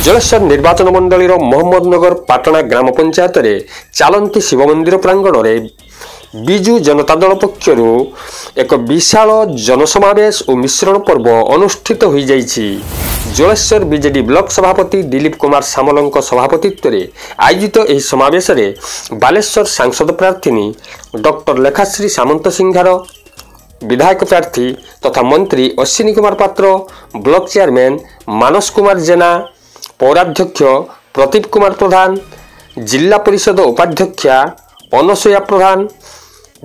जलेश्वर निर्वाचन मंडल मोहम्मदनगर पाटणा ग्राम पंचायत रे चालंती शिव मंदिर प्रांगण में विजु जनता दल पक्षर एक विशाल जनसमावेश और मिश्रण पर्व अनुष्ठित हो जाइछि। जलेश्वर बीजेडी ब्लॉक सभापति दिलीप कुमार सामल सभापतित्व में आयोजित यह समावेश में बालेश्वर सांसद प्रार्थी डॉक्टर लेखाश्री सामंत सिंघार, विधायक प्रार्थी तथा मंत्री अश्विनी कुमार पात्र, ब्लॉक चेयरमैन मानस कुमार जेना, पौराध्यक्ष प्रदीप कुमार प्रधान, जिला परिषद उपाध्यक्षा अनसुया प्रधान,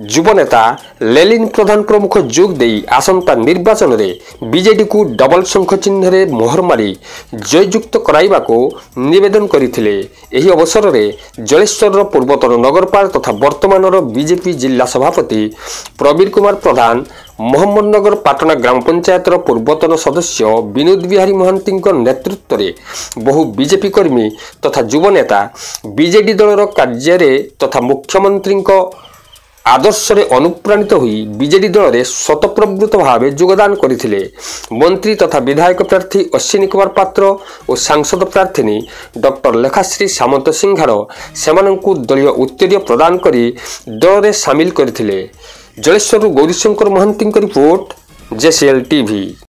युवनेता लेलिन प्रधान प्रमुख जोग देई आसंता निर्वाचन में बीजेडी को डबल शंख चिन्ह रे मोहर मारी जययुक्त कराइबा को निवेदन करथिले। एही अवसर में जलेश्वर पूर्वतन नगरपाल तथा वर्तमान बीजेपी जिला सभापति प्रवीर कुमार प्रधान, मोहम्मदनगर पाटणा ग्राम पंचायत पूर्वतन सदस्य विनोद बिहारी महांती नेतृत्व में बहु बीजेपी कर्मी तथा युवनेता बीजेडी दलर कार्य तथा मुख्यमंत्री आदर्श अनुप्राणित हुई बीजेडी दल में स्वतःप्रवृत्त भाव योगदान करथिले। मंत्री तथा विधायक प्रार्थी अश्विनी कुमार पात्र और सांसद प्रार्थी डॉक्टर लेखाश्री सामंत सिंघार सेमानंकु दलीय उत्तरीय प्रदान करी दल में सामिल करथिले। Jaleswar Gaurishankar Mohanty report, JCL TV।